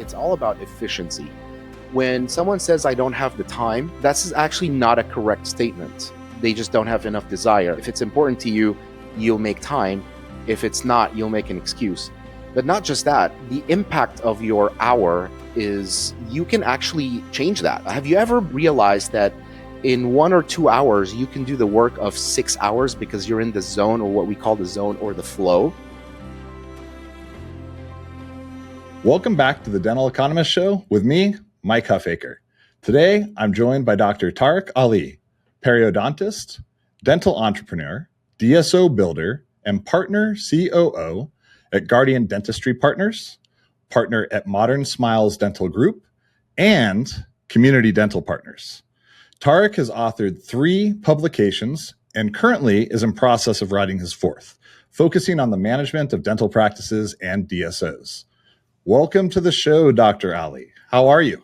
It's all about efficiency. When someone says, I don't have the time, that's actually not a correct statement. They just don't have enough desire. If it's important to you, you'll make time. If it's not, you'll make an excuse. But not just that, the impact of your hour is you can actually change that. Have you ever realized that in 1 or 2 hours, you can do the work of 6 hours because you're in the zone, or what we call the zone or the flow? Welcome back to the Dental Economist Show with me, Mike Huffaker. Today, I'm joined by Dr. Tarek Aly, periodontist, dental entrepreneur, DSO builder, and partner COO at Guardian Dentistry Partners, partner at Modern Smiles Dental Group, and Community Dental Partners. Tarek has authored 3 publications and currently is in process of writing his 4th, focusing on the management of dental practices and DSOs. Welcome to the show, Dr. Aly. How are you?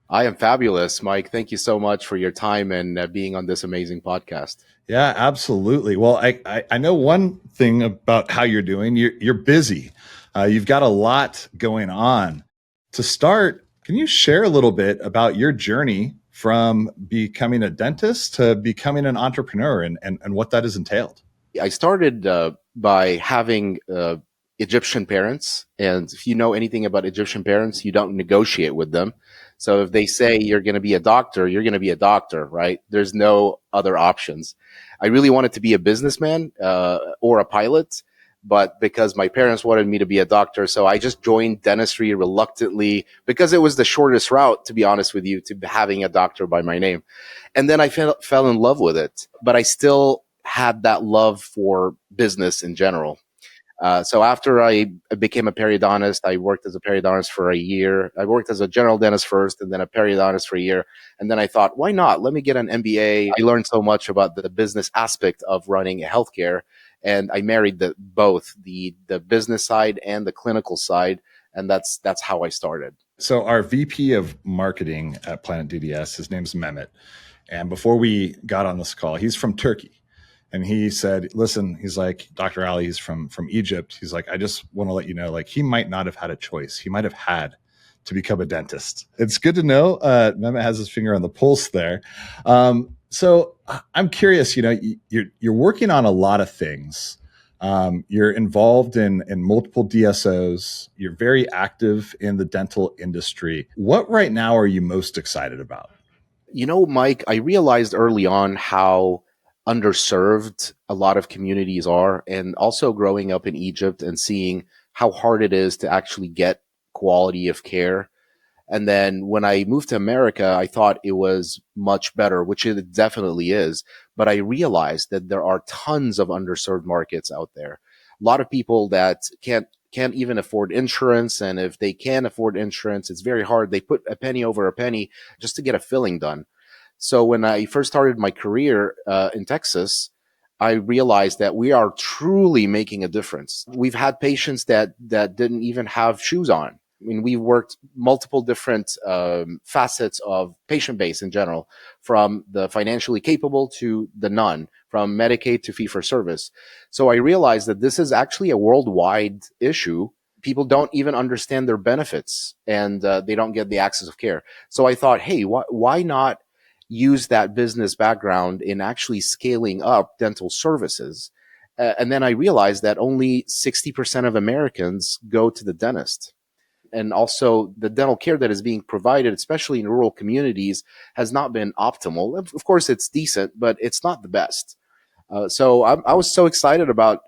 I am fabulous, Mike. Thank you so much for your time and being on this amazing podcast. Yeah, absolutely. Well, I know one thing about how you're doing. You're busy. You've got a lot going on. To start, can you share a little bit about your journey from becoming a dentist to becoming an entrepreneur and what that has entailed? I started by having Egyptian parents. And if you know anything about Egyptian parents, you don't negotiate with them. So if they say you're going to be a doctor, you're going to be a doctor, right? There's no other options. I really wanted to be a businessman or a pilot, but because my parents wanted me to be a doctor, so I just joined dentistry reluctantly because it was the shortest route, to be honest with you, to having a doctor by my name. And then I fell in love with it, but I still had that love for business in general. So after I became a periodontist, I worked as a periodontist for a year. I worked as a general dentist first and then a periodontist for a year. And then I thought, why not? Let me get an MBA. I learned so much about the business aspect of running a healthcare. And I married both the business side and the clinical side. And that's how I started. So our VP of marketing at Planet DDS, his name's Mehmet. And before we got on this call, he's from Turkey. And he said, listen, he's like, Dr. Aly, he's from Egypt. He's like, I just want to let you know, like, he might not have had a choice. He might have had to become a dentist. It's good to know. Mehmet has his finger on the pulse there. So I'm curious, you're working on a lot of things. You're involved in multiple DSOs. You're very active in the dental industry. What right now are you most excited about? Mike, I realized early on how underserved a lot of communities are, and also growing up in Egypt and seeing how hard it is to actually get quality of care. And then when I moved to America, I thought it was much better, which it definitely is. But I realized that there are tons of underserved markets out there. A lot of people that can't even afford insurance. And if they can afford insurance, it's very hard. They put a penny over a penny just to get a filling done. So when I first started my career in Texas, I realized that we are truly making a difference. We've had patients that didn't even have shoes on. I mean, we worked multiple different facets of patient base in general, from the financially capable to the none, from Medicaid to fee-for-service. So I realized that this is actually a worldwide issue. People don't even understand their benefits, and they don't get the access of care. So I thought, hey, why not use that business background in actually scaling up dental services? And then I realized that only 60% of Americans go to the dentist. And also the dental care that is being provided, especially in rural communities, has not been optimal. Of course, it's decent, but it's not the best. So I was so excited about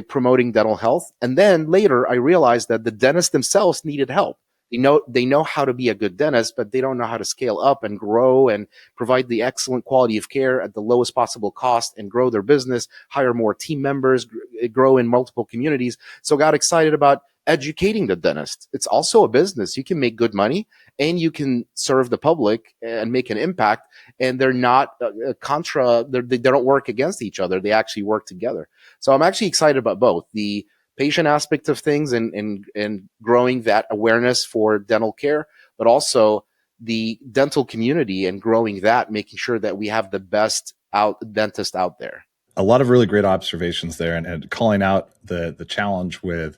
promoting dental health. And then later I realized that the dentists themselves needed help. They know how to be a good dentist, but they don't know how to scale up and grow and provide the excellent quality of care at the lowest possible cost and grow their business, hire more team members, grow in multiple communities. So got excited about educating the dentist. It's also a business. You can make good money and you can serve the public and make an impact. And they're not they don't work against each other. They actually work together. So I'm actually excited about both the patient aspect of things and growing that awareness for dental care, but also the dental community and growing that, making sure that we have the best dentist out there. A lot of really great observations there, and calling out the challenge with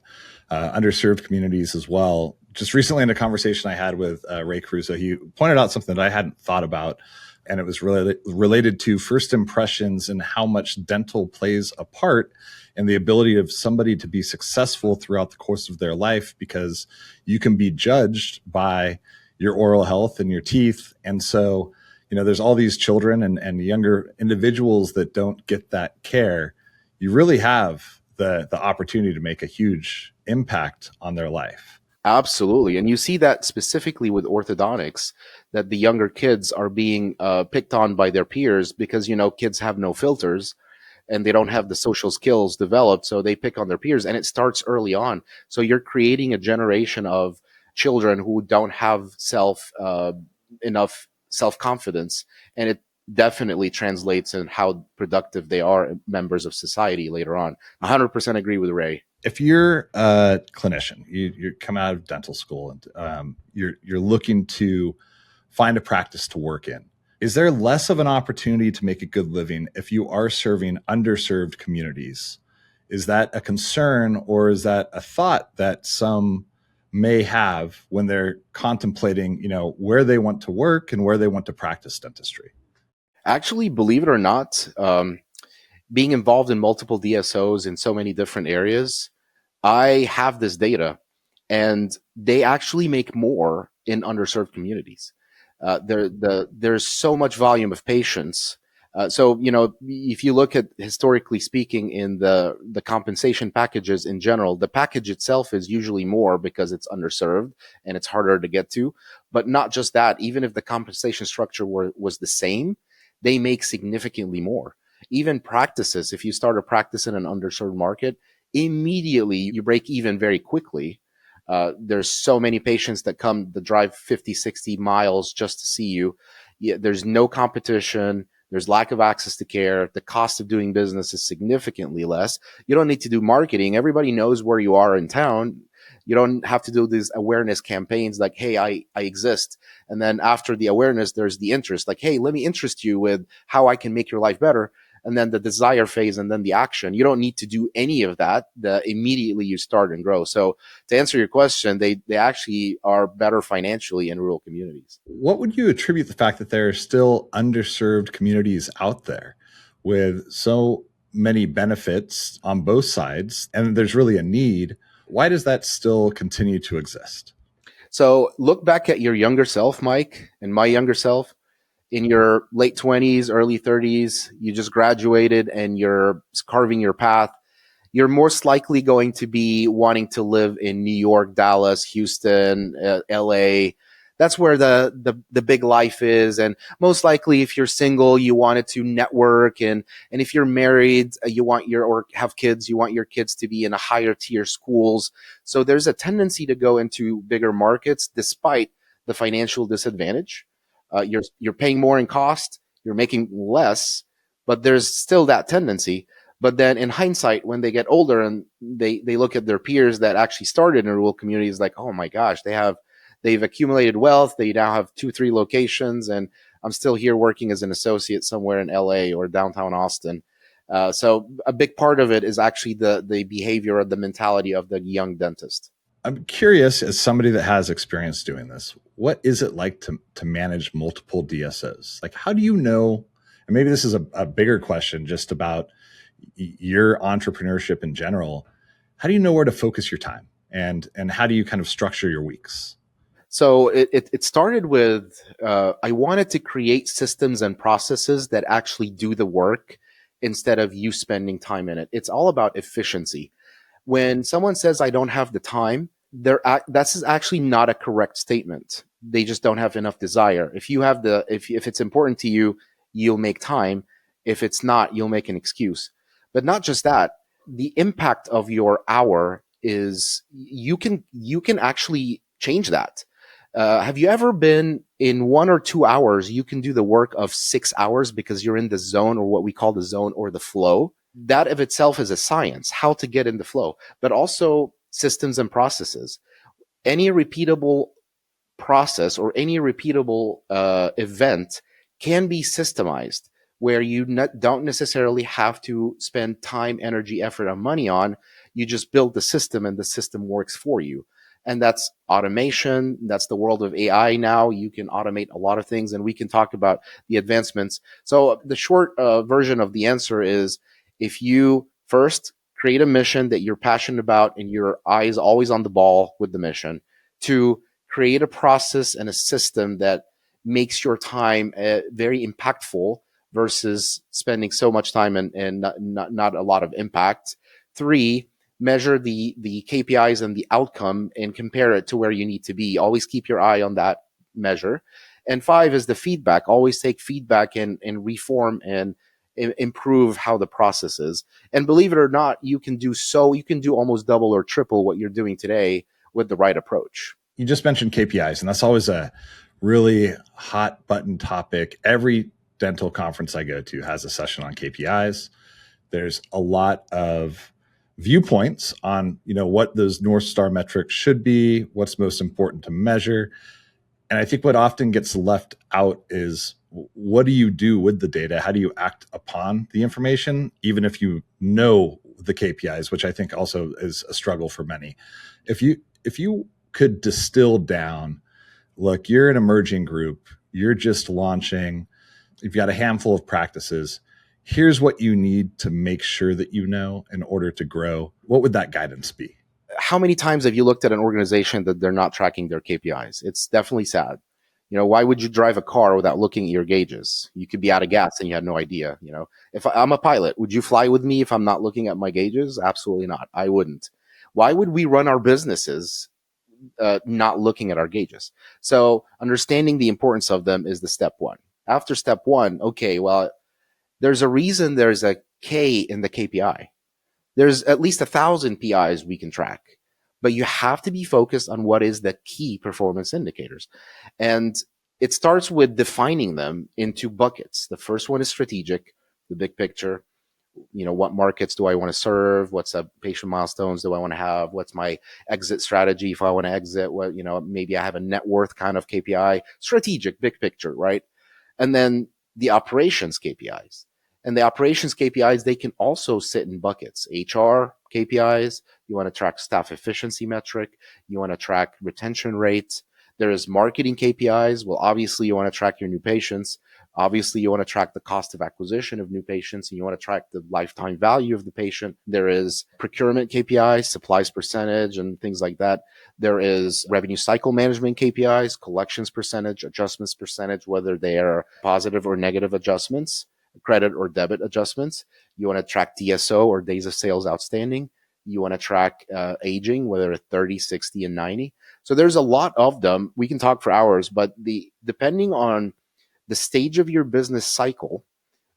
underserved communities as well. Just recently in a conversation I had with Ray Caruso, he pointed out something that I hadn't thought about, and it was related to first impressions and how much dental plays a part in the ability of somebody to be successful throughout the course of their life, because you can be judged by your oral health and your teeth. And so, there's all these children and younger individuals that don't get that care. You really have the opportunity to make a huge impact on their life. Absolutely. And you see that specifically with orthodontics, that the younger kids are being picked on by their peers because, kids have no filters and they don't have the social skills developed. So they pick on their peers, and it starts early on. So you're creating a generation of children who don't have enough self confidence. And it definitely translates in how productive they are members of society later on. 100% agree with Ray. If you're a clinician, you come out of dental school, and you're looking to find a practice to work in, is there less of an opportunity to make a good living if you are serving underserved communities? Is that a concern, or is that a thought that some may have when they're contemplating, where they want to work and where they want to practice dentistry? Actually, believe it or not, being involved in multiple DSOs in so many different areas, I have this data, and they actually make more in underserved communities. There's so much volume of patients. So, if you look at, historically speaking, in the compensation packages in general, the package itself is usually more because it's underserved and it's harder to get to. But not just that, even if the compensation structure was the same, they make significantly more. Even practices, if you start a practice in an underserved market, immediately you break even very quickly. There's so many patients that drive 50, 60 miles just to see you. There's no competition. There's lack of access to care. The cost of doing business is significantly less. You don't need to do marketing. Everybody knows where you are in town. You don't have to do these awareness campaigns like, hey, I exist. And then after the awareness, there's the interest. Like, hey, let me interest you with how I can make your life better. And then the desire phase, and then the action. You don't need to do any of that. Immediately you start and grow. So to answer your question, they actually are better financially in rural communities. What would you attribute the fact that there are still underserved communities out there with so many benefits on both sides, and there's really a need? Why does that still continue to exist? So look back at your younger self, Mike, and my younger self. In your late 20s, early 30s, you just graduated and you're carving your path. You're most likely going to be wanting to live in New York, Dallas, Houston, LA. That's where the big life is. And most likely, if you're single, you wanted to network. And if you're married, or have kids, you want your kids to be in a higher tier schools. So there's a tendency to go into bigger markets despite the financial disadvantage. You're paying more in cost, you're making less, but there's still that tendency. But then in hindsight, when they get older and they look at their peers that actually started in rural communities, like, oh my gosh, they've accumulated wealth. They now have 2, 3 locations, and I'm still here working as an associate somewhere in LA or downtown Austin. So a big part of it is actually the behavior or the mentality of the young dentist. I'm curious, as somebody that has experience doing this, what is it like to manage multiple DSOs? Like, how do you know? And maybe this is a bigger question just about your entrepreneurship in general. How do you know where to focus your time, and how do you kind of structure your weeks? So it started with I wanted to create systems and processes that actually do the work instead of you spending time in it. It's all about efficiency. When someone says I don't have the time, that's actually not a correct statement. They just don't have enough desire. If it's important to you, you'll make time. If it's not, you'll make an excuse. But not just that, the impact of your hour is you can actually change that. Have you ever been in 1 or 2 hours? You can do the work of 6 hours because you're in the zone, or what we call the zone or the flow. That of itself is a science, how to get in the flow, but also systems and processes. Any repeatable process or any repeatable event can be systemized, where you don't necessarily have to spend time, energy, effort, and money on. You just build the system, and the system works for you. And that's automation. That's the world of AI now. You can automate a lot of things, and we can talk about the advancements. So the short version of the answer is, if you first create a mission that you're passionate about and your eye is always on the ball with the mission, to create a process and a system that makes your time very impactful versus spending so much time and not a lot of impact. 3, measure the KPIs and the outcome and compare it to where you need to be. Always keep your eye on that measure. And 5 is the feedback. Always take feedback and reform and improve how the process is. And believe it or not, you can do almost double or triple what you're doing today with the right approach. You just mentioned KPIs, and that's always a really hot button topic. Every dental conference I go to has a session on KPIs. There's a lot of viewpoints on, what those North Star metrics should be, what's most important to measure. And I think what often gets left out is, what do you do with the data? How do you act upon the information, even if you know the KPIs, which I think also is a struggle for many. If you could distill down, look, you're an emerging group, you're just launching, you've got a handful of practices, here's what you need to make sure that you know in order to grow, what would that guidance be? How many times have you looked at an organization that they're not tracking their KPIs? It's definitely sad. Why would you drive a car without looking at your gauges? You could be out of gas and you had no idea. If I'm a pilot, would you fly with me if I'm not looking at my gauges? Absolutely not. I wouldn't. Why would we run our businesses not looking at our gauges? So understanding the importance of them is the step one. After step one, okay, well, there's a reason there's a K in the KPI. There's at least 1,000 PIs we can track, but you have to be focused on what is the key performance indicators. And it starts with defining them into buckets. The first one is strategic, the big picture. What markets do I want to serve? What's the patient milestones do I want to have? What's my exit strategy if I want to exit? What, maybe I have a net worth kind of KPI, strategic, big picture, right? And then the operations KPIs. And the operations KPIs, they can also sit in buckets. HR KPIs, you want to track staff efficiency metric, you want to track retention rates. There is marketing KPIs. Well, obviously you want to track your new patients. Obviously, you want to track the cost of acquisition of new patients, and you want to track the lifetime value of the patient. There is procurement KPIs, supplies percentage, and things like that. There is revenue cycle management KPIs, collections percentage, adjustments percentage, whether they are positive or negative adjustments, credit or debit adjustments. You want to track DSO, or days of sales outstanding. You want to track aging, whether it's 30, 60, and 90. So there's a lot of them. We can talk for hours, but depending on the stage of your business cycle,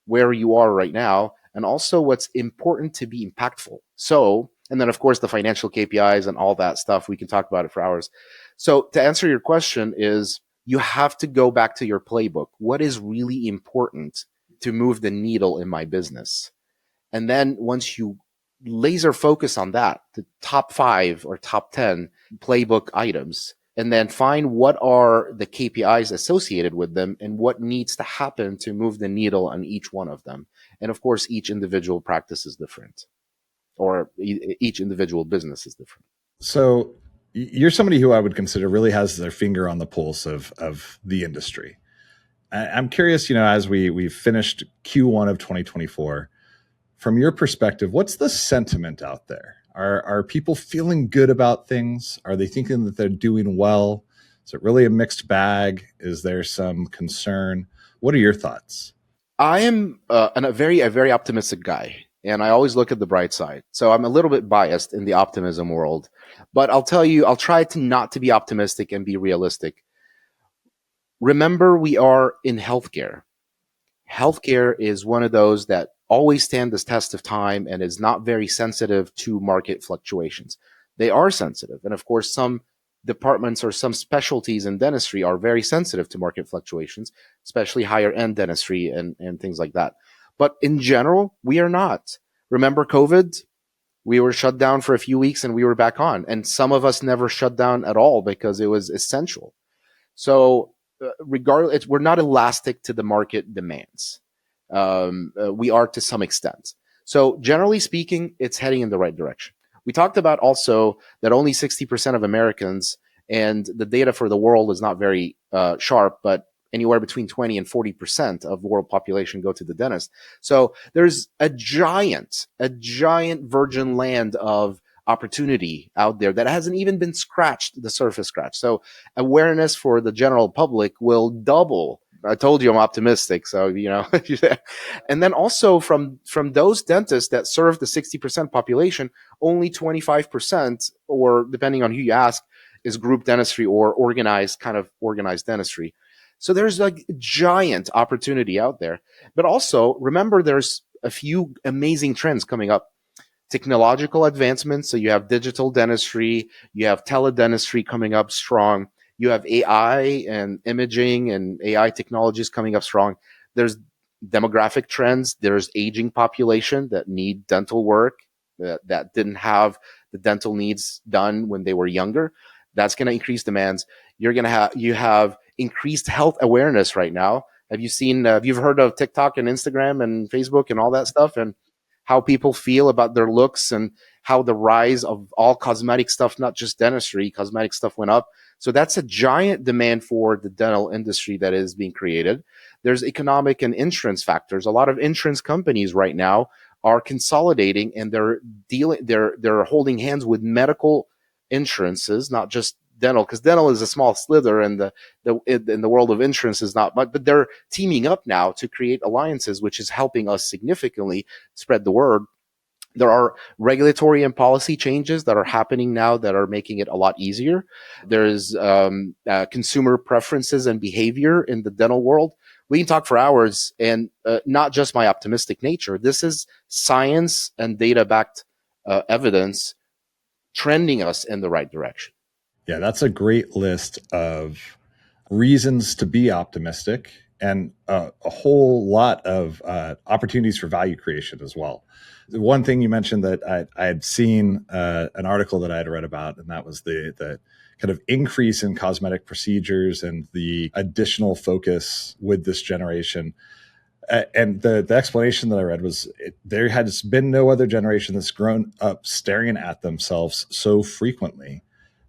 where you are right now, and also what's important to be impactful. So, and then of course the financial KPIs and all that stuff, we can talk about it for hours. So to answer your question is, you have to go back to your playbook. What is really important to move the needle in my business? And then once you laser focus on that, the top 5 or top 10 playbook items, and then find what are the KPIs associated with them and what needs to happen to move the needle on each one of them. And of course, each individual practice is different, or each individual business is different. So you're somebody who I would consider really has their finger on the pulse of the industry. I'm curious, as we've finished Q1 of 2024, from your perspective, what's the sentiment out there? Are people feeling good about things? Are they thinking that they're doing well? Is it really a mixed bag? Is there some concern? What are your thoughts? I am a very optimistic guy, and I always look at the bright side. So I'm a little bit biased in the optimism world, but I'll tell you, I'll try to not to be optimistic and be realistic. Remember, we are in healthcare. Healthcare is one of those that always stand the test of time and is not very sensitive to market fluctuations. They are sensitive. And of course, some departments or some specialties in dentistry are very sensitive to market fluctuations, especially higher end dentistry and things like that. But in general, we are not. Remember COVID? We were shut down for a few weeks and we were back on. And some of us never shut down at all because it was essential. So regardless, we're not elastic to the market demands. We are to some extent. So generally speaking, it's heading in the right direction. We talked about also that only 60% of Americans, and the data for the world is not very sharp, but anywhere between 20 and 40% of the world population go to the dentist. So there's a giant virgin land of opportunity out there that hasn't even been scratched, the surface scratch. So awareness for the general public will double. I told you I'm optimistic, so and then also from those dentists that serve the 60% population, only 25%, or depending on who you ask, is group dentistry or organized dentistry. So there's like giant opportunity out there. But also remember, there's a few amazing trends coming up. Technological advancements. So you have digital dentistry, you have teledentistry coming up strong. You have AI and imaging and AI technologies coming up strong. There's demographic trends. There's aging population that need dental work, that didn't have the dental needs done when they were younger. That's going to increase demands. You have increased health awareness right now. Have you heard of TikTok and Instagram and Facebook and all that stuff, and how people feel about their looks, and how the rise of all cosmetic stuff, not just dentistry, cosmetic stuff went up. So that's a giant demand for the dental industry that is being created. There's economic and insurance factors. A lot of insurance companies right now are consolidating, and they're holding hands with medical insurances, not just dental, because dental is a small slither, and in the world of insurance is not much. But they're teaming up now to create alliances, which is helping us significantly spread the word. There are regulatory and policy changes that are happening now that are making it a lot easier. There's consumer preferences and behavior in the dental world. We can talk for hours, and not just my optimistic nature. This is science and data backed evidence trending us in the right direction. Yeah, that's a great list of reasons to be optimistic, and a whole lot of opportunities for value creation as well. The one thing you mentioned that I had seen an article that I had read about, and that was the kind of increase in cosmetic procedures and the additional focus with this generation. And the explanation that I read was there has been no other generation that's grown up staring at themselves so frequently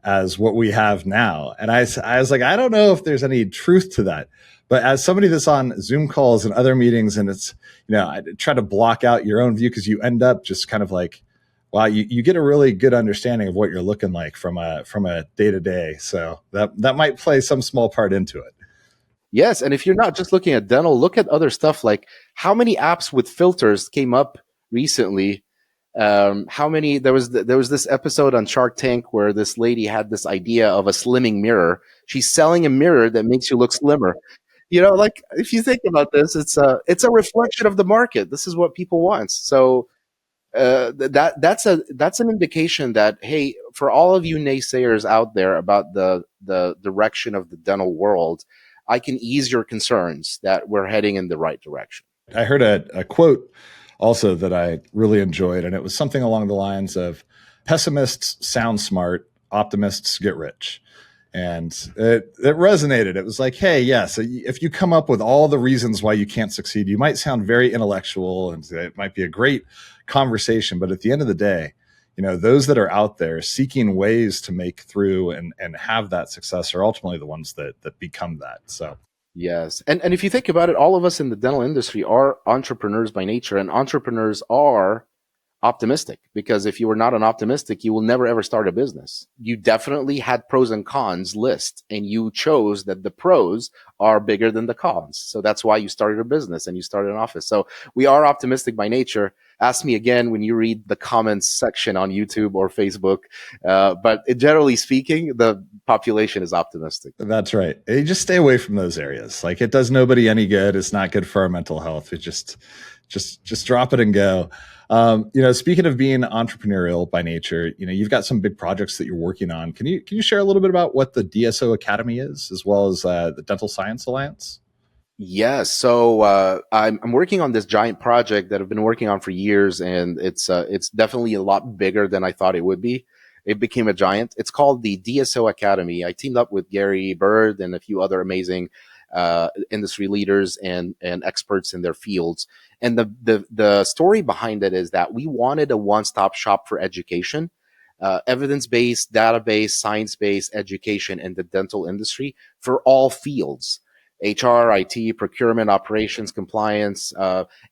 as what we have now. And I was like, I don't know if there's any truth to that. But as somebody that's on Zoom calls and other meetings, and it's, I try to block out your own view, because you end up just kind of like, wow, you get a really good understanding of what you're looking like from a day to day. So that might play some small part into it. Yes, and if you're not just looking at dental, look at other stuff, like how many apps with filters came up recently. How many there was this episode on Shark Tank where this lady had this idea of a slimming mirror. She's selling a mirror that makes you look slimmer. Like, if you think about this, it's a reflection of the market. This is what people want. So that's an indication that, hey, for all of you naysayers out there about the direction of the dental world, I can ease your concerns that we're heading in the right direction. I heard a quote also that I really enjoyed, and it was something along the lines of, pessimists sound smart, optimists get rich. And it resonated. It was like, hey, yes, if you come up with all the reasons why you can't succeed, you might sound very intellectual, and it might be a great conversation. But at the end of the day, those that are out there seeking ways to make through and have that success are ultimately the ones that become that. So Yes. And if you think about it, all of us in the dental industry are entrepreneurs by nature, and entrepreneurs are optimistic, because if you were not an optimistic, you will never ever start a business. You definitely had pros and cons list, and you chose that the pros are bigger than the cons. So that's why you started a business and you started an office. So we are optimistic by nature. Ask me again when you read the comments section on YouTube or Facebook. But generally speaking, the population is optimistic. that's right. You just stay away from those areas. Like, it does nobody any good. It's not good for our mental health. It just drop it and go. Speaking of being entrepreneurial by nature, you've got some big projects that you're working on. Can you share a little bit about what the DSO Academy is, as well as the Dental Science Alliance? Yes. So I'm working on this giant project that I've been working on for years, and it's definitely a lot bigger than I thought it would be. It became a giant. It's called the DSO Academy. I teamed up with Gary Bird and a few other amazing industry leaders and experts in their fields. And the story behind it is that we wanted a one-stop shop for education. evidence-based, database, science-based education in the dental industry for all fields. HR, IT, procurement, operations, compliance,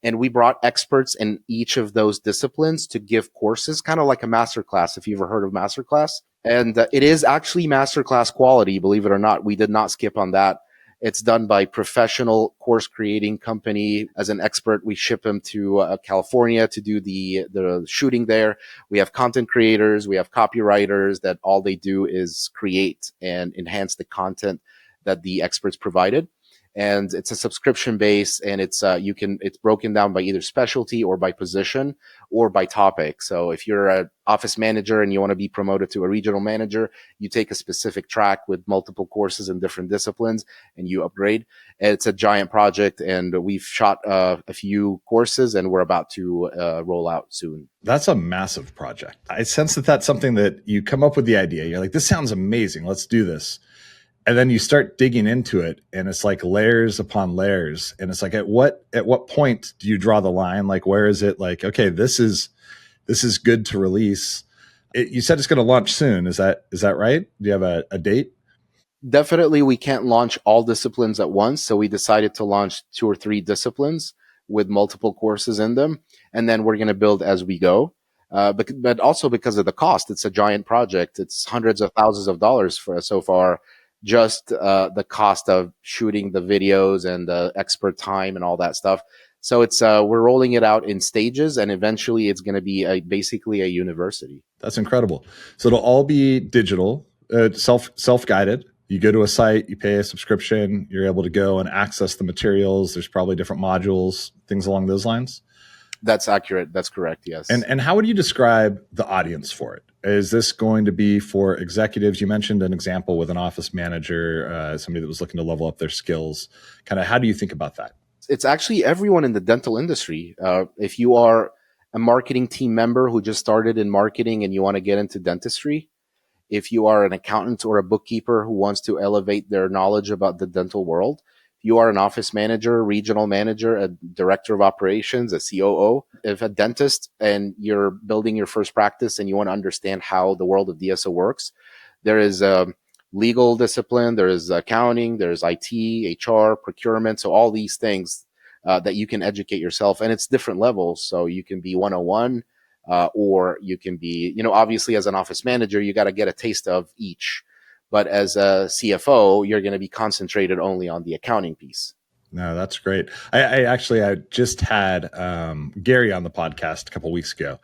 and we brought experts in each of those disciplines to give courses, kind of like a masterclass, if you've ever heard of masterclass. And it is actually masterclass quality, believe it or not. We did not skip on that. It's done by professional course creating company. As an expert, we ship them to California to do the shooting there. We have content creators, we have copywriters that all they do is create and enhance the content that the experts provided. And it's a subscription base, and it's broken down by either specialty or by position or by topic. So if you're an office manager and you want to be promoted to a regional manager, you take a specific track with multiple courses in different disciplines and you upgrade. It's a giant project, and we've shot a few courses, and we're about to roll out soon. That's a massive project. I sense that that's something that you come up with the idea. You're like, this sounds amazing. Let's do this. And then you start digging into it, and it's like layers upon layers. And it's like, at what point do you draw the line? Like, where is it like, okay, this is good to release? You said it's going to launch soon. Is that right? Do you have a date? Definitely, we can't launch all disciplines at once. So we decided to launch 2 or 3 disciplines with multiple courses in them. And then we're going to build as we go. But also because of the cost, it's a giant project. It's hundreds of thousands of dollars for us so far. Just the cost of shooting the videos and the expert time and all that stuff. So it's we're rolling it out in stages, and eventually it's going to be basically a university. That's incredible. So it'll all be digital, self-guided. You go to a site, you pay a subscription, you're able to go and access the materials. There's probably different modules, things along those lines. That's accurate. That's correct. Yes. And how would you describe the audience for it? Is this going to be for executives? You mentioned an example with an office manager, somebody that was looking to level up their skills. Kind of, how do you think about that? It's actually everyone in the dental industry. If you are a marketing team member who just started in marketing and you want to get into dentistry, if you are an accountant or a bookkeeper who wants to elevate their knowledge about the dental world, if you are an office manager, regional manager, a director of operations, a COO, if a dentist and you're building your first practice and you want to understand how the world of DSO works, there is a legal discipline, there is accounting, there's IT, HR, procurement. So all these things that you can educate yourself, and it's different levels. So you can be 101, or you can be, obviously as an office manager, you got to get a taste of each. But as a CFO, you're going to be concentrated only on the accounting piece. No, that's great. I just had Gary on the podcast a couple of weeks ago.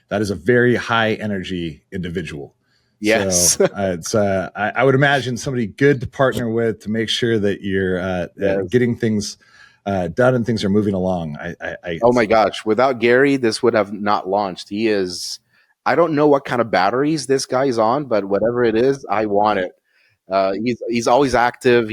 That is a very high energy individual. Yes. So I would imagine somebody good to partner with to make sure that you're Yes. getting things done and things are moving along. Oh my gosh. Without Gary, this would have not launched. I don't know what kind of batteries this guy's on, but whatever it is, I want it. He's always active.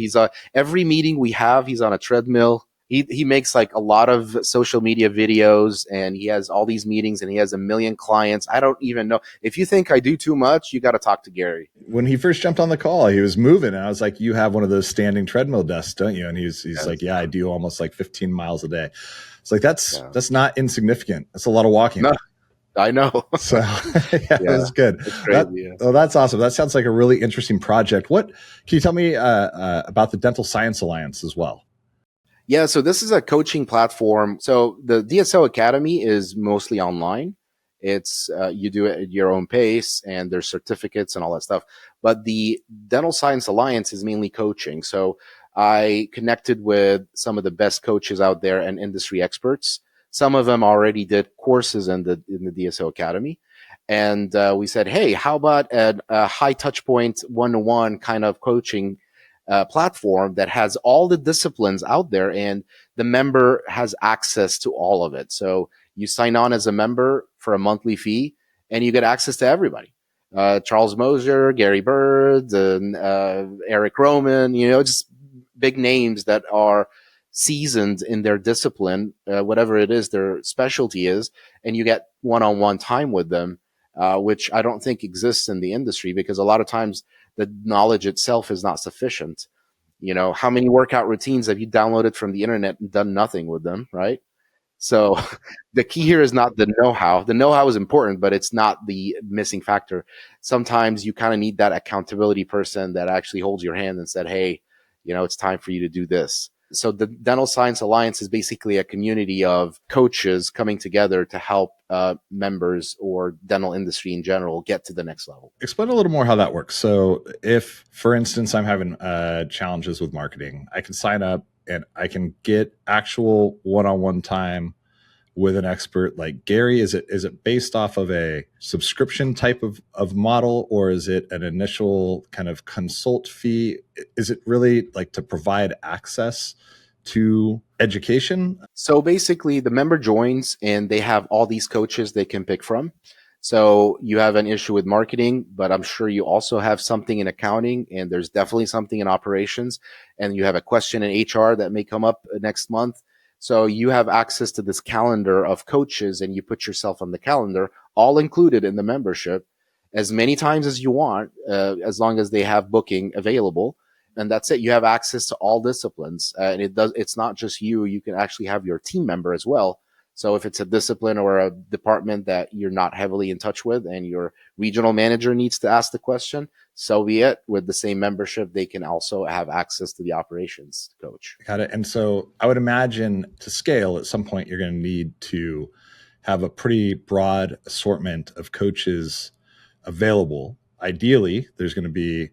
Every meeting we have, he's on a treadmill. He makes like a lot of social media videos, and he has all these meetings, and he has 1 million clients. I don't even know. If you think I do too much, you got to talk to Gary. When he first jumped on the call, he was moving, and I was like, "You have one of those standing treadmill desks, don't you?" And he's Yes. like, "Yeah, I do almost like 15 miles a day." It's like that's not insignificant. That's a lot of walking. No, I know. So yeah, that's good. It's crazy, Oh, that's awesome. That sounds like a really interesting project. What can you tell me about the Dental Science Alliance as well? Yeah, so this is a coaching platform. So the DSO Academy is mostly online. It's you do it at your own pace, and there's certificates and all that stuff. But the Dental Science Alliance is mainly coaching. So I connected with some of the best coaches out there and industry experts. Some of them already did courses in the DSO Academy, and we said, hey, how about a high touch point, one-to-one kind of coaching platform that has all the disciplines out there, and the member has access to all of it. So you sign on as a member for a monthly fee, and you get access to everybody. Charles Mosier, Gary Bird, Eric Roman, just big names that are seasoned in their discipline, whatever it is their specialty is, and you get one-on-one time with them, which I don't think exists in the industry, because a lot of times the knowledge itself is not sufficient. How many workout routines have you downloaded from the internet and done nothing with them, right? So the key here is not the know-how. The know-how is important, but it's not the missing factor. Sometimes you kind of need that accountability person that actually holds your hand and said, "Hey, it's time for you to do this." So the Dental Science Alliance is basically a community of coaches coming together to help members or dental industry in general get to the next level. Explain a little more how that works. So if, for instance, I'm having challenges with marketing, I can sign up and I can get actual one-on-one time with an expert like Gary. Is it based off of a subscription type of model, or is it an initial kind of consult fee? Is it really like to provide access to education? So basically, the member joins and they have all these coaches they can pick from. So you have an issue with marketing, but I'm sure you also have something in accounting, and there's definitely something in operations, and you have a question in HR that may come up next month. So you have access to this calendar of coaches, and you put yourself on the calendar, all included in the membership, as many times as you want, as long as they have booking available. And that's it. You have access to all disciplines, and it's not just you. You can actually have your team member as well. So if it's a discipline or a department that you're not heavily in touch with and your regional manager needs to ask the question, so be it. With the same membership, they can also have access to the operations coach. Got it. And so I would imagine to scale at some point, you're going to need to have a pretty broad assortment of coaches available. Ideally, there's going to be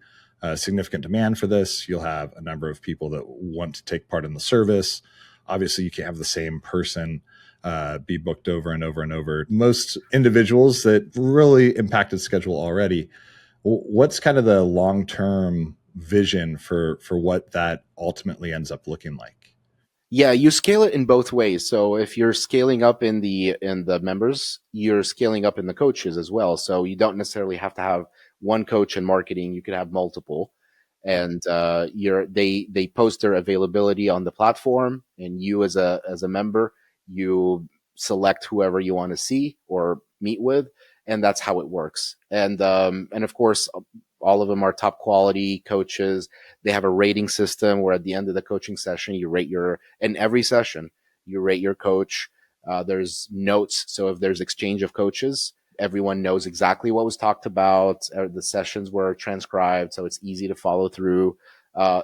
significant demand for this. You'll have a number of people that want to take part in the service. Obviously, you can't have the same person be booked over and over and over. Most individuals that really impacted schedule already. What's kind of the long-term vision for what that ultimately ends up looking like? Yeah, you scale it in both ways. So if you're scaling up in the members, you're scaling up in the coaches as well. So you don't necessarily have to have one coach in marketing. You could have multiple, and they post their availability on the platform, and you as a member, you select whoever you want to see or meet with, and that's how it works. And of course, all of them are top quality coaches. They have a rating system where at the end of the coaching session, in every session, you rate your coach. There's notes. So if there's exchange of coaches, everyone knows exactly what was talked about. The sessions were transcribed, so it's easy to follow through.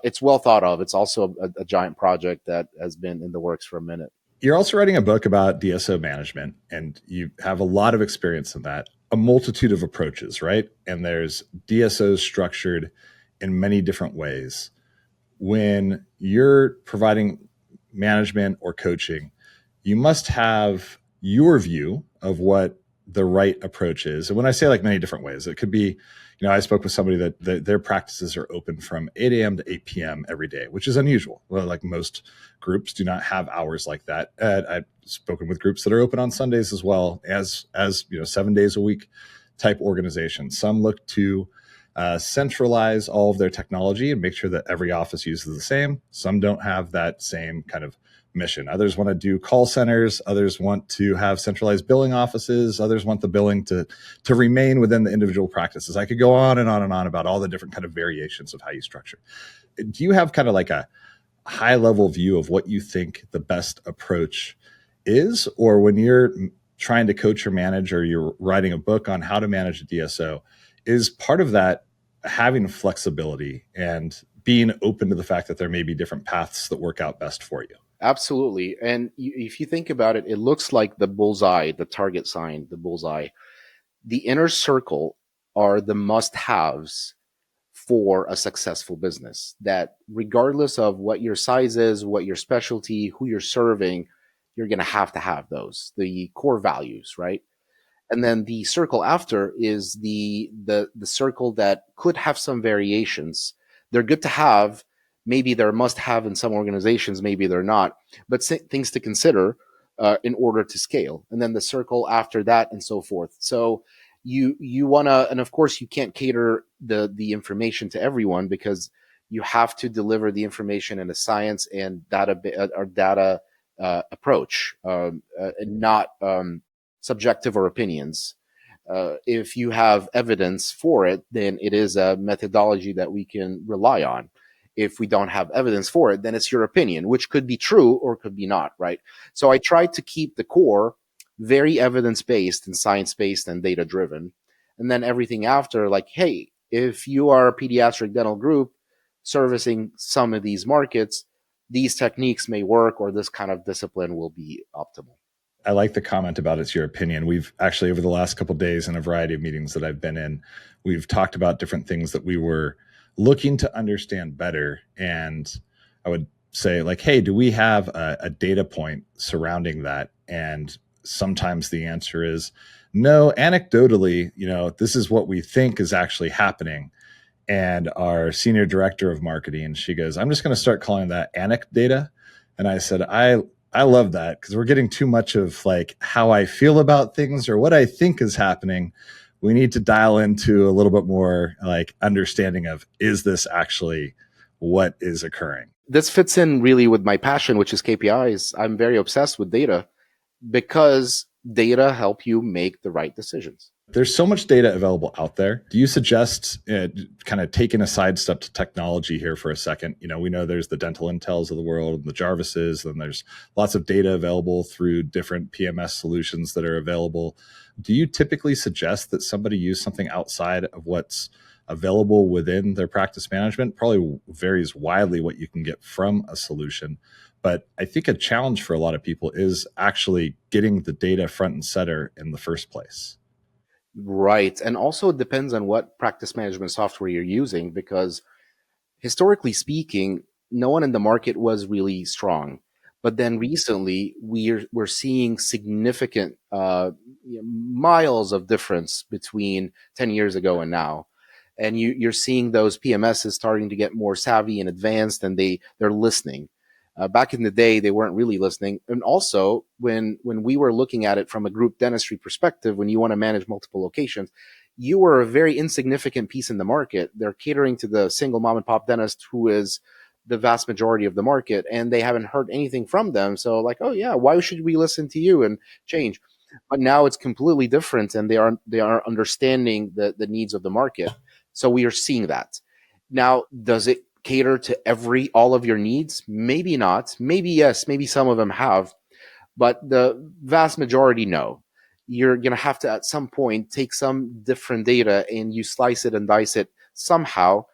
It's well thought of. It's also a giant project that has been in the works for a minute. You're also writing a book about DSO management, and you have a lot of experience in that, a multitude of approaches, right? And there's DSOs structured in many different ways. When you're providing management or coaching, you must have your view of what the right approach is. And when I say like many different ways, it could be, I spoke with somebody that their practices are open from 8 a.m. to 8 p.m. every day, which is unusual. Well, like most groups do not have hours like that. I've spoken with groups that are open on Sundays as well as 7 days a week type organizations. Some look to centralize all of their technology and make sure that every office uses the same. Some don't have that same kind of mission. Others want to do call centers. Others want to have centralized billing offices. Others want the billing to remain within the individual practices. I could go on and on and on about all the different kind of variations of how you structure. Do you have kind of like a high level view of what you think the best approach is? Or when you're trying to coach or manage, or you're writing a book on how to manage a DSO, is part of that having flexibility and being open to the fact that there may be different paths that work out best for you? Absolutely. And if you think about it, it looks like the bullseye, the target sign, the bullseye. The inner circle are the must-haves for a successful business, that regardless of what your size is, what your specialty, who you're serving, you're going to have those, the core values, right? And then the circle after is the circle that could have some variations. They're good to have. Maybe they're must have in some organizations, maybe they're not, but things to consider in order to scale. And then the circle after that, and so forth. So you want to, and of course you can't cater the information to everyone, because you have to deliver the information in a science and data approach, and not subjective or opinions. If you have evidence for it, then it is a methodology that we can rely on. If we don't have evidence for it, then it's your opinion, which could be true or could be not, right? So I try to keep the core very evidence-based and science-based and data-driven. And then everything after, like, hey, if you are a pediatric dental group servicing some of these markets, these techniques may work, or this kind of discipline will be optimal. I like the comment about it's your opinion. We've actually, over the last couple of days in a variety of meetings that I've been in, we've talked about different things that we were looking to understand better. And I would say, like, hey, do we have a data point surrounding that? And sometimes the answer is no. Anecdotally, this is what we think is actually happening. And our senior director of marketing, she goes, I'm just going to start calling that anecdata. And I said, I love that, because we're getting too much of like how I feel about things or what I think is happening. We need to dial into a little bit more like understanding of, is this actually what is occurring? This fits in really with my passion, which is KPIs. I'm very obsessed with data because data help you make the right decisions. There's so much data available out there. Do you suggest kind of taking a sidestep to technology here for a second? We know there's the Dental Intels of the world, and the Jarvises, and there's lots of data available through different PMS solutions that are available. Do you typically suggest that somebody use something outside of what's available within their practice management? Probably varies widely what you can get from a solution. But I think a challenge for a lot of people is actually getting the data front and center in the first place. Right. And also it depends on what practice management software you're using, because historically speaking, no one in the market was really strong. But then recently, we're seeing significant miles of difference between 10 years ago and now. And you're seeing those PMSs starting to get more savvy and advanced, and they're listening. Back in the day, they weren't really listening. And also, when we were looking at it from a group dentistry perspective, when you want to manage multiple locations, you were a very insignificant piece in the market. They're catering to the single mom and pop dentist, who is the vast majority of the market, and they haven't heard anything from them. So like, oh yeah, why should we listen to you and change? But now it's completely different, and they are understanding the needs of the market. So we are seeing that. Now, does it cater to all of your needs? Maybe not. Maybe yes. Maybe some of them have, but the vast majority, no. You're going to have to, at some point, take some different data and you slice it and dice it somehow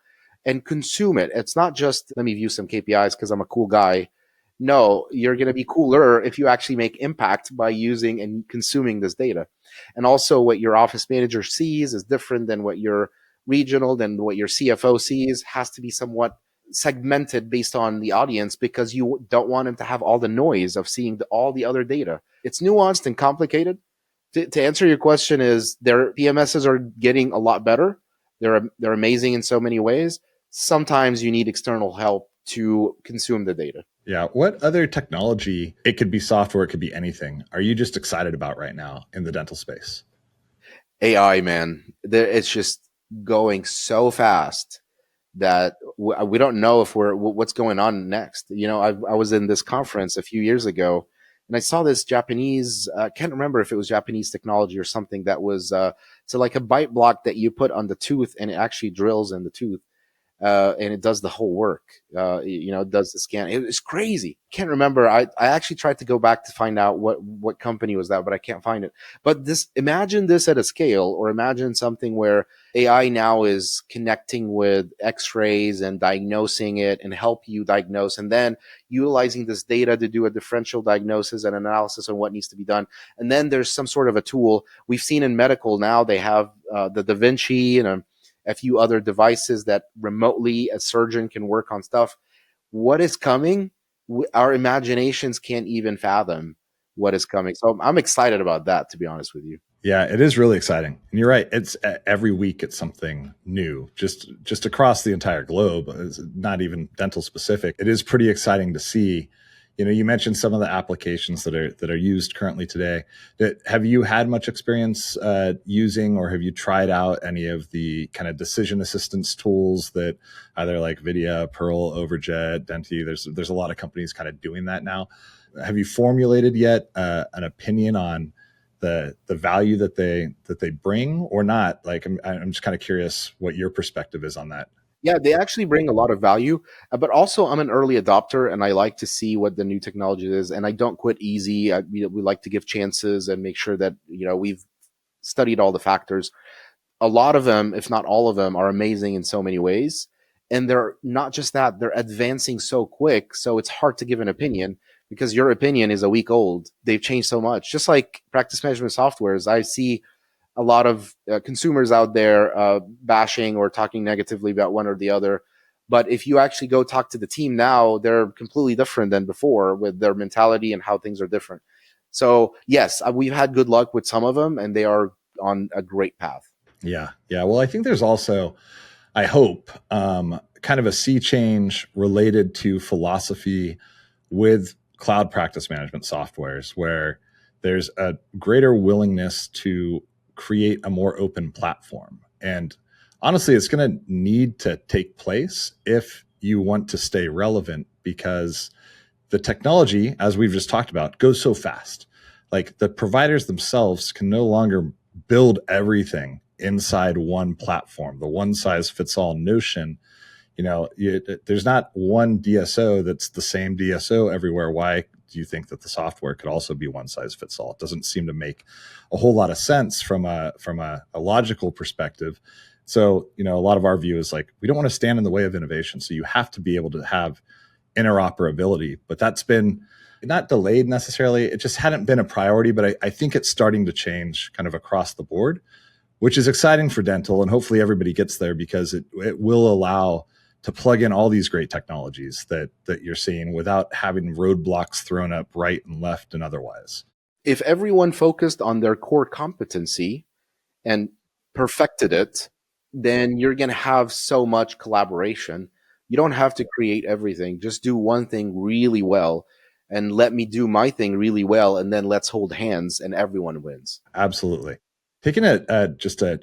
and consume it. It's not just, let me view some KPIs because I'm a cool guy. No, you're going to be cooler if you actually make impact by using and consuming this data. And also, what your office manager sees is different than what your regional, than what your CFO sees, has to be somewhat segmented based on the audience, because you don't want them to have all the noise of seeing all the other data. It's nuanced and complicated. To answer your question, is their PMSs are getting a lot better. They're amazing in so many ways. Sometimes you need external help to consume the data. Yeah. What other technology, it could be software, it could be anything, are you just excited about right now in the dental space? AI, man, it's just going so fast that we don't know if what's going on next. I was in this conference a few years ago, and I saw this Japanese, can't remember if it was Japanese technology or something, that was so like a bite block that you put on the tooth, and it actually drills in the tooth. And it does the whole work. It does the scan. It's crazy. Can't remember. I actually tried to go back to find out what company was that, but I can't find it. But imagine this at a scale, or imagine something where AI now is connecting with X-rays and diagnosing it and help you diagnose, and then utilizing this data to do a differential diagnosis and analysis on what needs to be done. And then there's some sort of a tool we've seen in medical now. They have the Da Vinci and a few other devices that remotely a surgeon can work on stuff. What is coming? Our imaginations can't even fathom what is coming. So I'm excited about that, to be honest with you. Yeah, it is really exciting. And you're right. It's every week it's something new, just across the entire globe. It's not even dental specific. It is pretty exciting to see. You mentioned some of the applications that are used currently today. Have you had much experience using, or have you tried out any of the kind of decision assistance tools that either like Vidya, Pearl, Overjet, Denti? There's a lot of companies kind of doing that now. Have you formulated yet an opinion on the value that they bring or not? Like, I'm just kind of curious what your perspective is on that. Yeah, they actually bring a lot of value, but also I'm an early adopter and I like to see what the new technology is. And I don't quit easy. We like to give chances and make sure that we've studied all the factors. A lot of them, if not all of them, are amazing in so many ways. And they're not just that, they're advancing so quick. So it's hard to give an opinion because your opinion is a week old. They've changed so much. Just like practice management softwares, I see a lot of consumers out there bashing or talking negatively about one or the other. But if you actually go talk to the team now, they're completely different than before with their mentality and how things are different. So, yes, we've had good luck with some of them, and they are on a great path. Yeah. Yeah. Well, I think there's also, I hope, kind of a sea change related to philosophy with cloud practice management softwares, where there's a greater willingness to create a more open platform. And honestly, it's going to need to take place if you want to stay relevant, because the technology, as we've just talked about, goes so fast. Like, the providers themselves can no longer build everything inside one platform. The one size fits all notion, there's not one DSO that's the same DSO everywhere. Why do you think that the software could also be one size fits all? It doesn't seem to make a whole lot of sense from a logical perspective. So, a lot of our view is like, we don't want to stand in the way of innovation. So you have to be able to have interoperability, but that's been not delayed necessarily. It just hadn't been a priority, but I think it's starting to change kind of across the board, which is exciting for dental. And hopefully everybody gets there, because it will allow to plug in all these great technologies that you're seeing without having roadblocks thrown up right and left and otherwise. If everyone focused on their core competency and perfected it, then you're going to have so much collaboration. You don't have to create everything. Just do one thing really well and let me do my thing really well. And then let's hold hands and everyone wins. Absolutely. Taking just a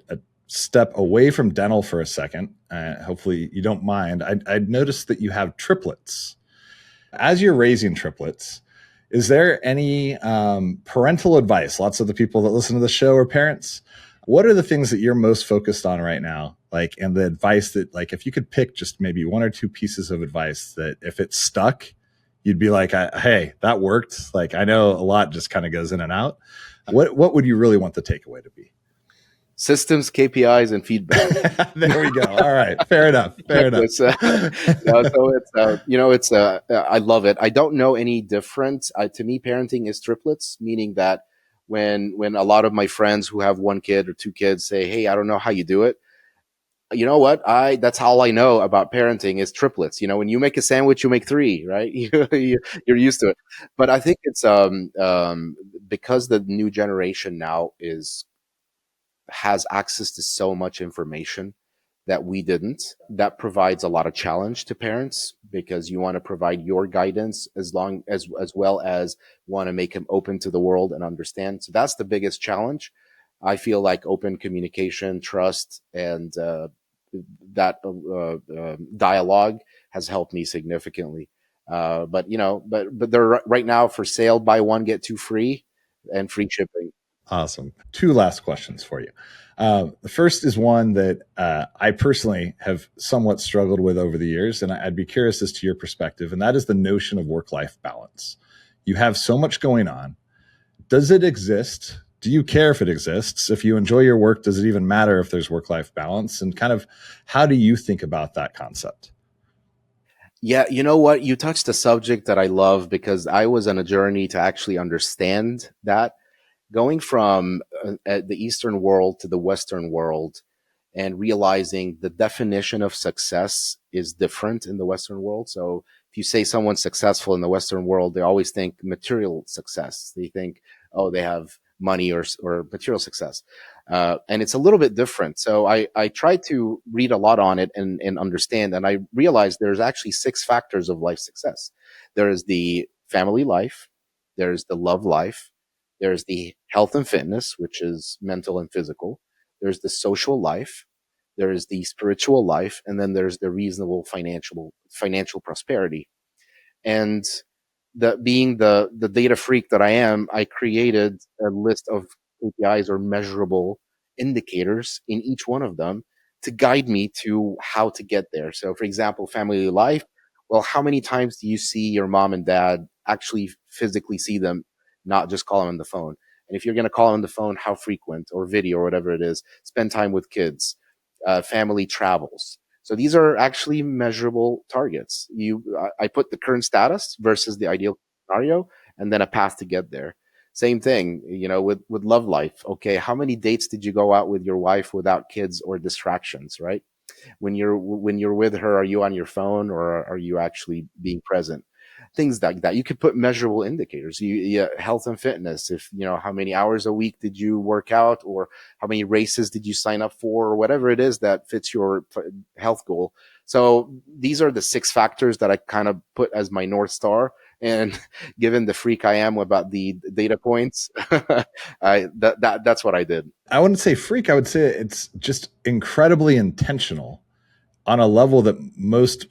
step away from dental for a second, hopefully you don't mind. I noticed that you have triplets. As you're raising triplets, is there any parental advice? Lots of the people that listen to the show are parents. What are the things that you're most focused on right now? Like, and the advice that, like, if you could pick just maybe one or two pieces of advice that if it stuck, you'd be like, hey, that worked. Like, I know a lot just kind of goes in and out. What would you really want the takeaway to be? Systems, KPIs, and feedback. There we go. All right. Fair enough. Fair enough. So it's I love it. I don't know any different. To me, parenting is triplets, meaning that when a lot of my friends who have one kid or two kids say, "Hey, I don't know how you do it," you know what? That's all I know about parenting is triplets. When you make a sandwich, you make three, right? You're used to it. But I think it's because the new generation now has access to so much information that we didn't. That provides a lot of challenge to parents because you want to provide your guidance as well as want to make them open to the world and understand. So that's the biggest challenge. I feel like open communication, trust, and that dialogue has helped me significantly. But they're right now for sale. Buy one get two free, and free shipping. Awesome. Two last questions for you. The first is one that I personally have somewhat struggled with over the years, and I'd be curious as to your perspective, and that is the notion of work-life balance. You have so much going on. Does it exist? Do you care if it exists? If you enjoy your work, does it even matter if there's work-life balance? And kind of, how do you think about that concept? Yeah, you know what? You touched a subject that I love because I was on a journey to actually understand that. Going from the Eastern world to the Western world and realizing the definition of success is different in the Western world. So if you say someone's successful in the Western world, they always think material success. They think, oh, they have money or material success. And it's a little bit different. So I tried to read a lot on it and understand. And I realized there's actually 6 factors of life success. There is the family life. There's the love life. There's the health and fitness, which is mental and physical. There's the social life. There is the spiritual life, and then there's the reasonable financial prosperity. And being the data freak that I am, I created a list of KPIs or measurable indicators in each one of them to guide me to how to get there. So, for example, family life. Well, how many times do you see your mom and dad actually physically see them, not just call them on the phone? And if you're going to call on the phone, how frequent, or video or whatever it is? Spend time with kids, family travels. So these are actually measurable targets. I put the current status versus the ideal scenario, and then a path to get there. Same thing, with love life. Okay, how many dates did you go out with your wife without kids or distractions, right? When you're with her, are you on your phone, or are you actually being present? Things like that. You could put measurable indicators. Health and fitness. If how many hours a week did you work out, or how many races did you sign up for, or whatever it is that fits your health goal. So these are the 6 factors that I kind of put as my North Star. And given the freak I am about the data points, that's what I did. I wouldn't say freak. I would say it's just incredibly intentional on a level that most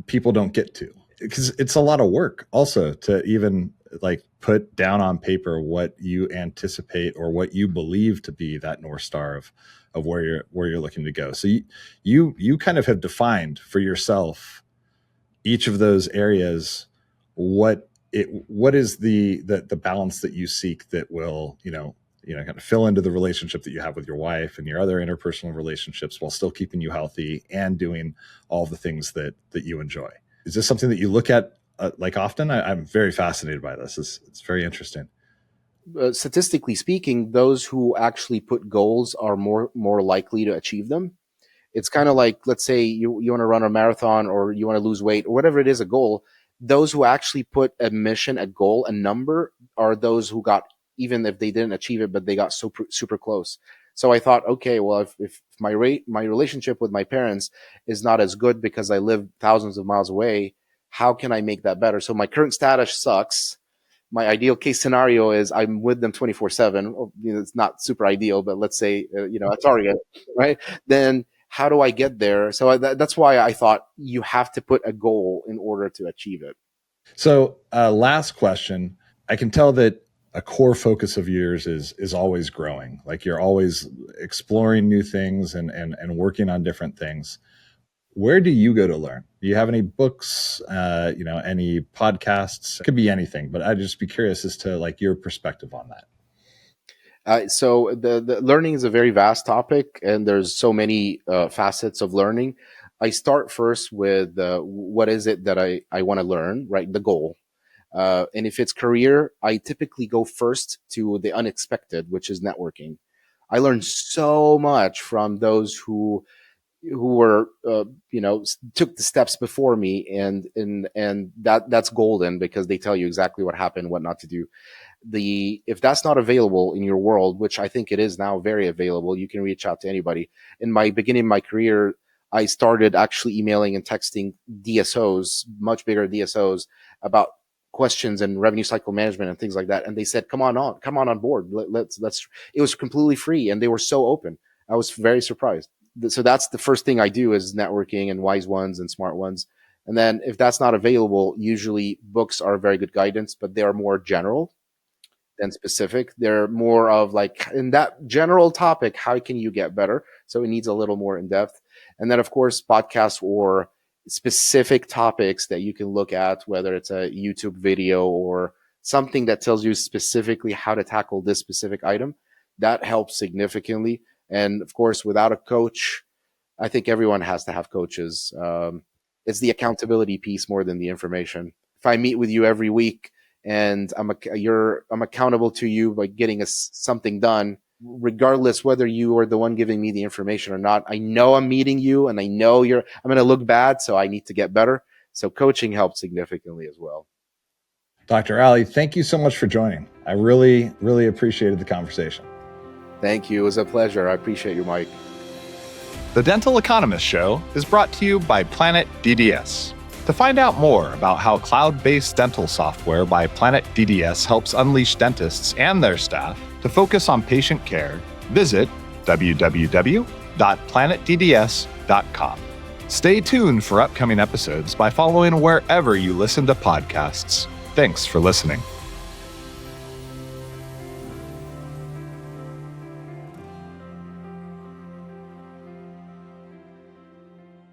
people don't get to, because it's a lot of work also to even like put down on paper what you anticipate or what you believe to be that North Star of where you're looking to go. So you kind of have defined for yourself each of those areas, what is the balance that you seek that will kind of fill into the relationship that you have with your wife and your other interpersonal relationships while still keeping you healthy and doing all the things that you enjoy. Is this something that you look at like often? I'm very fascinated by this. It's very interesting. Statistically speaking, those who actually put goals are more likely to achieve them. It's kind of like, let's say you want to run a marathon, or you want to lose weight, or whatever it is, a goal. Those who actually put a mission, a goal, a number, are those who got, even if they didn't achieve it, but they got super close. So I thought, okay, well, if my relationship with my parents is not as good because I live thousands of miles away, how can I make that better? So my current status sucks. My ideal case scenario is I'm with them 24/7. It's not super ideal, but let's say, a target, right? Then how do I get there? So that's why I thought you have to put a goal in order to achieve it. So last question. I can tell that a core focus of yours is always growing. Like you're always exploring new things and working on different things. Where do you go to learn? Do you have any books, any podcasts? It could be anything, but I'd just be curious as to like your perspective on that. So the learning is a very vast topic, and there's so many facets of learning. I start first with what is it that I want to learn, right? The goal. And if it's career, I typically go first to the unexpected, which is networking. I learned so much from those who were took the steps before me, and that's golden, because they tell you exactly what happened, what not to do. If that's not available in your world, which I think it is now very available, you can reach out to anybody. In my beginning of my career, I started actually emailing and texting DSOs, much bigger DSOs, about questions and revenue cycle management and things like that. And they said, come on board. Let's, it was completely free. And they were so open. I was very surprised. So that's the first thing I do, is networking and wise ones and smart ones. And then if that's not available, usually books are very good guidance, but they are more general than specific. They're more of like, in that general topic, how can you get better? So it needs a little more in depth. And then of course, podcasts or specific topics that you can look at, whether it's a YouTube video or something that tells you specifically how to tackle this specific item, that helps significantly. And of course, without a coach, I think everyone has to have coaches. It's the accountability piece more than the information. If I meet with you every week and I'm accountable to you by getting something done, regardless whether you are the one giving me the information or not, I know I'm meeting you, and I know I'm going to look bad, so I need to get better. So coaching helps significantly as well. Dr. Aly, thank you so much for joining. I really, really appreciated the conversation. Thank you. It was a pleasure. I appreciate you, Mike. The Dental Economist Show is brought to you by Planet DDS. To find out more about how cloud-based dental software by Planet DDS helps unleash dentists and their staff to focus on patient care, visit www.planetdds.com. Stay tuned for upcoming episodes by following wherever you listen to podcasts. Thanks for listening.